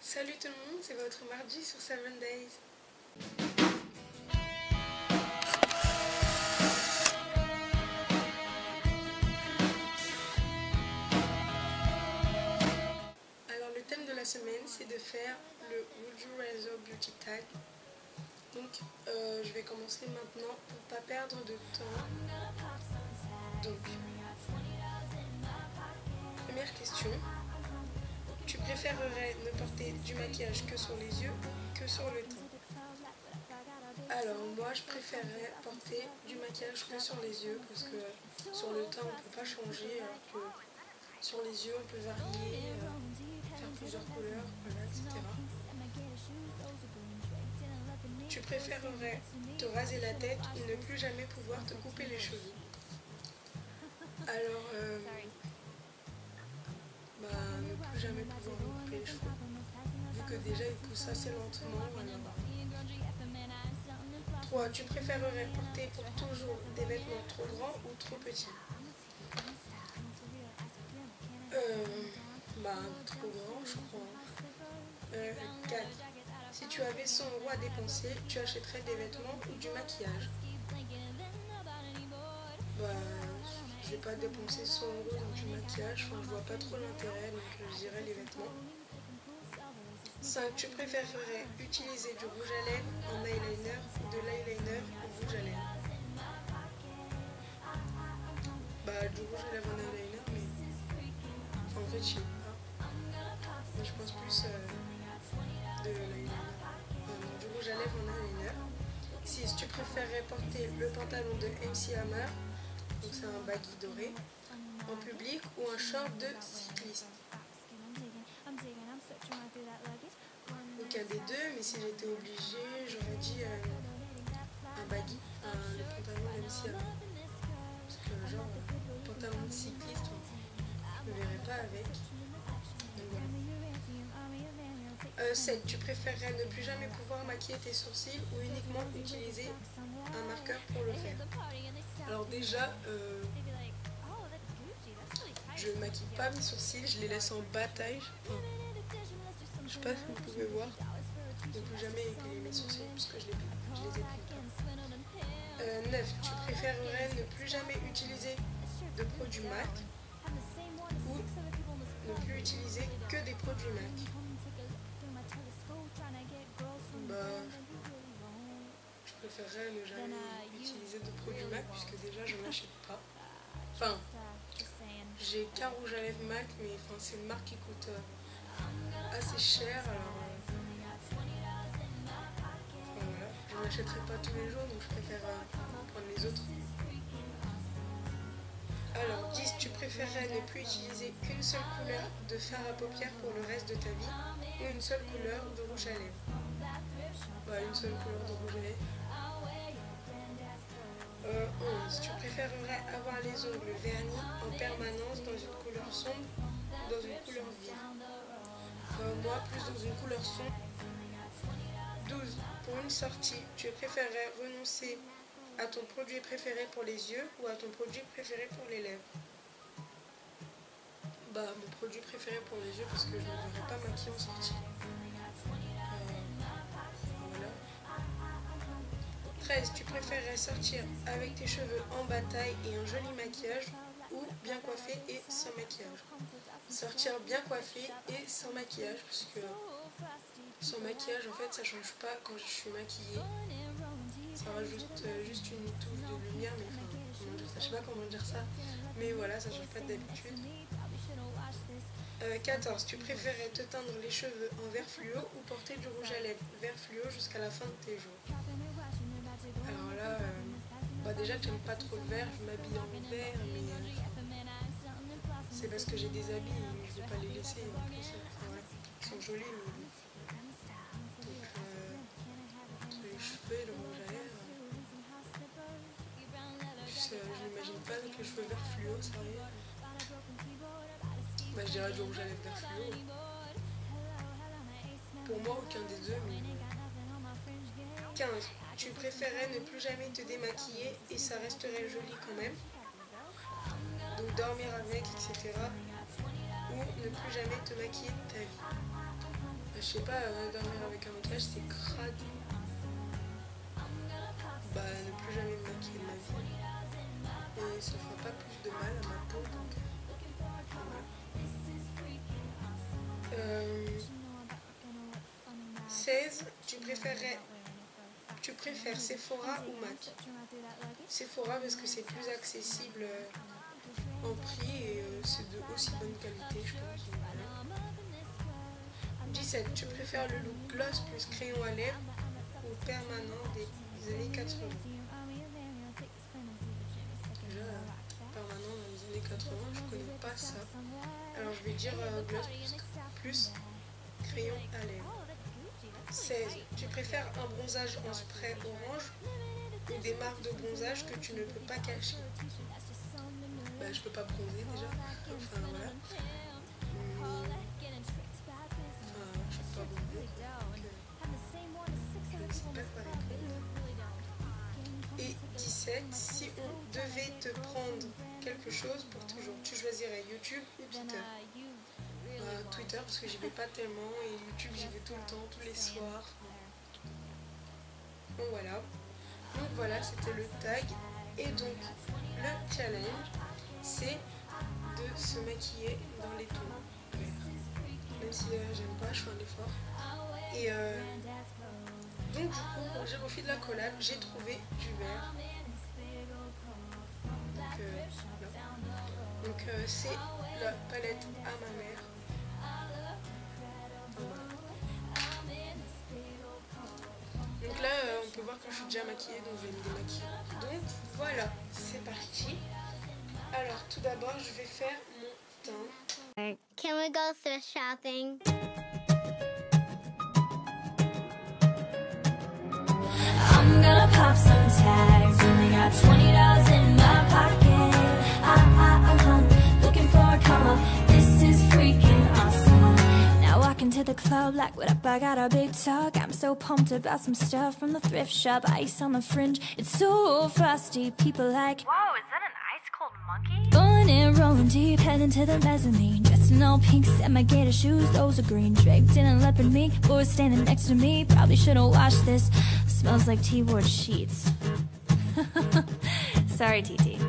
Salut tout le monde, c'est votre mardi sur 7 Days. Alors le thème de la semaine c'est de faire le Would You Rather Beauty Tag. Donc je vais commencer maintenant pour pas perdre de temps. Donc première question. Tu préférerais ne porter du maquillage que sur les yeux ou que sur le teint? Alors moi je préférerais porter du maquillage que sur les yeux parce que sur le teint on ne peut pas changer alors que sur les yeux on peut varier, faire plusieurs couleurs, voilà, etc. Tu préférerais te raser la tête ou ne plus jamais pouvoir te couper les cheveux? Alors ne plus jamais pouvoir me couper les cheveux. Vu que déjà ils poussent assez lentement. Voilà. 3. Tu préférerais porter pour toujours des vêtements trop grands ou trop petits? Trop grand je crois. 4. Si tu avais 100 € à dépenser, tu achèterais des vêtements ou du maquillage? Je vais pas dépenser 100 € dans du maquillage, je vois pas trop l'intérêt, donc je dirais les vêtements. 5. Tu préférerais utiliser du rouge à lèvres en eyeliner ou de l'eyeliner au rouge à lèvres? Du rouge à lèvres en eyeliner, mais en fait je sais pas. Mais je pense plus de l'eyeliner. Du rouge à lèvres en eyeliner. 6. Tu préférerais porter le pantalon de MC Hammer, donc c'est un baggy doré, en public ou un short de cycliste? Aucun des deux, mais si j'étais obligée, j'aurais dit un baggy, le pantalon de MC Hammer. Parce que genre, pantalon de cycliste, je me verrais pas avec. Donc voilà. 7. Tu préférerais ne plus jamais pouvoir maquiller tes sourcils ou uniquement utiliser un marqueur pour le faire? Alors déjà, je ne maquille pas mes sourcils, je les laisse en bataille. Je sais pas si vous pouvez voir. Ne plus jamais épiler mes sourcils parce que je les épile pas. 9. Tu préférerais ne plus jamais utiliser de produits MAC ou ne plus utiliser que des produits MAC? Je préférerais ne jamais utiliser de produits MAC puisque déjà je n'achète pas. Enfin, j'ai qu'un rouge à lèvres MAC, mais c'est une marque qui coûte assez cher. Alors, voilà. Je n'en achèterai pas tous les jours, donc je préfère prendre les autres. Alors, 10. Tu préférerais ne plus utiliser qu'une seule couleur de fard à paupières pour le reste de ta vie ou une seule couleur de rouge à lèvres? Une seule couleur de rouge à lèvres. 11. Tu préférerais avoir les ongles vernis en permanence dans une couleur sombre ou dans une couleur vive? Moi, plus dans une couleur sombre. 12. Pour une sortie, tu préférerais renoncer à ton produit préféré pour les yeux ou à ton produit préféré pour les lèvres? Mon produit préféré pour les yeux parce que je ne me verrais pas maquillée en sortie. Voilà. 13. Tu préférerais sortir avec tes cheveux en bataille et un joli maquillage ou bien coiffé et sans maquillage? Sortir bien coiffé et sans maquillage parce que sans maquillage en fait ça change pas quand je suis maquillée. Ça rajoute juste une touche de lumière, mais comment dire ça, je sais pas comment dire ça, mais voilà, ça change pas d'habitude. 14. Tu préférais te teindre les cheveux en vert fluo ou porter du rouge à lèvres vert fluo jusqu'à la fin de tes jours? Alors là, déjà que j'aime pas trop le vert, je m'habille en vert, mais c'est parce que j'ai des habits et je vais pas les laisser. En plus, ils sont jolis, mais entre les cheveux et le rouge à lèvres. Je m'imagine pas avec les cheveux vert fluo, sérieux. Je dirais du rouge à lèvres vert fluo. Pour moi, aucun des deux, mais 15. Tu préférais ne plus jamais te démaquiller et ça resterait joli quand même, donc dormir avec, etc. ou ne plus jamais te maquiller de ta vie? Je sais pas, dormir avec un maquillage c'est crade. Bah ne plus jamais me maquiller de ma vie. Et ça fera pas plus de mal à ma peau. Donc, voilà. 16. Tu préfères Sephora ou MAC? Sephora parce que c'est plus accessible en prix et c'est de aussi bonne qualité je pense. 17. Tu préfères le look gloss plus crayon à lèvres ou permanent des années 80? Déjà, permanent dans les années 80, je connais pas ça. Alors je vais dire gloss plus crayon à lèvres. 16. Tu préfères un bronzage en spray orange ou des marques de bronzage que tu ne peux pas cacher? Bah, je peux pas bronzer déjà. Enfin voilà. Je peux pas bronzer. Je ne sais pas quoi répondre. Et 17. Si on devait te prendre quelque chose pour toujours, tu choisirais YouTube ou Twitter? Twitter parce que j'y vais pas tellement et YouTube j'y vais tout le temps, tous les soirs. Donc voilà, c'était le tag. Et donc le challenge c'est de se maquiller dans les tons verts. Même si j'aime pas, je fais un effort. Et donc du coup j'ai refait de la collab, j'ai trouvé du vert. Donc c'est la palette à ma mère. Donc là on peut voir que je suis déjà maquillée, donc je vais me démaquiller. Donc voilà, c'est parti. Alors tout d'abord je vais faire mon teint. Can we go thrift shopping? I'm gonna pop some tags. Only got $20 in my pocket. I'm home, looking for a come up. This is freaking awesome. Now walking to the club like, what up, I got a big talk. I'm so pumped about some stuff from the thrift shop. Ice on the fringe, it's so frosty. People like, whoa, is that an ice cold monkey? going and rolling deep, heading to the mezzanine. Dressed in all pink, set my gator shoes, those are green. Draped in a leopard mink, boy standing next to me. Probably should've washed this, smells like T-Ward sheets. Sorry, TT.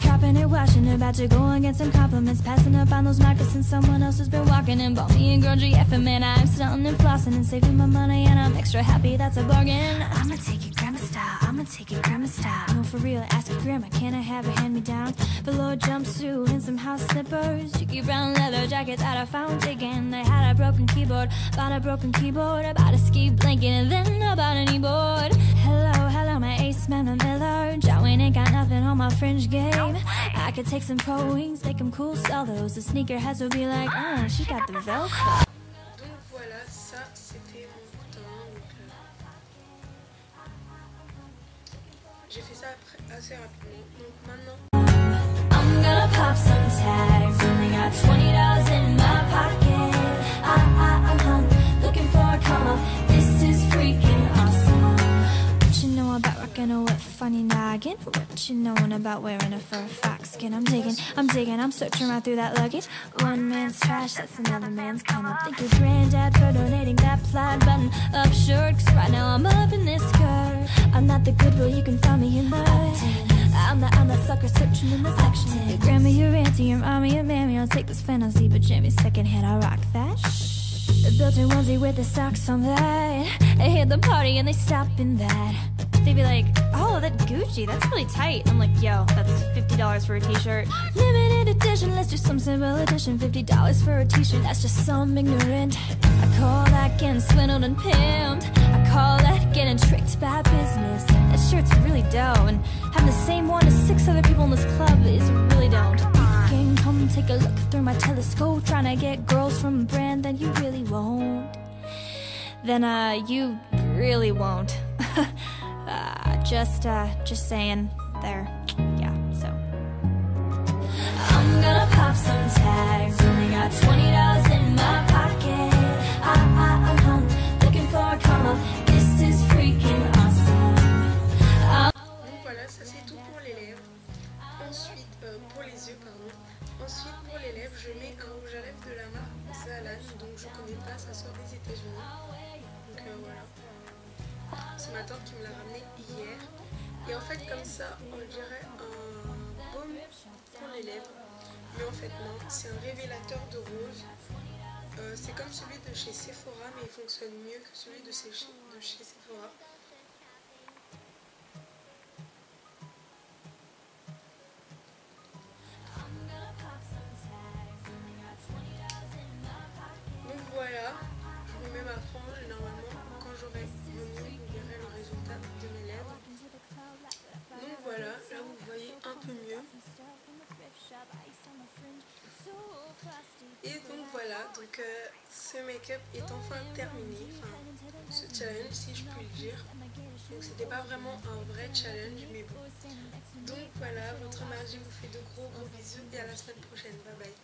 Copping it, washing, about to go and get some compliments. Passing up on those moccasins, someone else has been walking and bought me a girl GF. And man, I'm stunting and flossing and saving my money, and I'm extra happy that's a bargain. I'ma take it grandma style, I'ma take it grandma style. No, for real, ask your grandma, can I have a hand-me-down? Velour jumpsuit and some house slippers. Cheeky brown leather jacket that I found digging. I had a broken keyboard, bought a broken keyboard. I bought a ski blanket and then I bought a kneeboard. Hello, my ace man, the Miller. Joey ain't got nothing on my fringe game. I could take some pro wings, make them cool, sell those. The sneakerheads will be like, oh, she got the Velcro. Donc voilà, ça c'était mon teint. J'ai fait ça assez rapidement. Donc maintenant, I'm gonna pop some tags. Only got $20 in my pocket. I'm home, looking for a come up. This is freaking awesome. What you know about rocking a wet funny noggin? What you knowin' about wearing a fur fox skin? I'm digging, I'm searching right through that luggage. One man's trash, that's another man's come up. Thank your granddad for donating that plaid button up shirt. Cause right now I'm up in this skirt. I'm not the Goodwill, you can find me in the I'm that sucker searching in the section. Your grandma, your auntie, your mommy, your mammy. I'll take this fantasy pajamas secondhand, I rock that. The built-in onesie with the socks on that. I hit the party and they stop in that. They'd be like, oh, that Gucci, that's really tight. I'm like, yo, that's $50 for a t-shirt. Limited edition, let's do some simple edition. $50 for a t-shirt, that's just some ignorant. I call that getting swindled and pimped. I call that getting tricked by business. That shirt's really dope, and having the same one as 6 other people in this club is really dope. Gang, come take a look through my telescope. Trying to get girls from a brand that you really won't. Then you really won't. Just saying there, yeah, so. I'm gonna pop some tags. Only got $20 in my pocket. I'm home, looking for a come up. This is freaking awesome. donc voilà, ça c'est tout pour les lèvres. Ensuite, pour les yeux, pardon. Ensuite, pour les lèvres, je mets un rouge à lèvres de la marque Zalan. Donc je connais pas, ça sort des États-Unis. Donc voilà. C'est ma tante qui me l'a ramené hier. Et en fait, comme ça, on dirait un baume pour les lèvres. Mais en fait, non, c'est un révélateur de rose. C'est comme celui de chez Sephora, mais il fonctionne mieux que celui de chez Sephora. Donc voilà, je me mets ma frange et normalement, quand j'aurai vomi, vous verrez le résultat de mes lèvres. Donc voilà, là vous voyez un peu mieux. Et donc voilà, donc ce make-up est enfin terminé, enfin ce challenge si je puis le dire. Donc c'était pas vraiment un vrai challenge, mais bon. Donc voilà, votre magie vous fait de gros bisous et à la semaine prochaine, bye bye.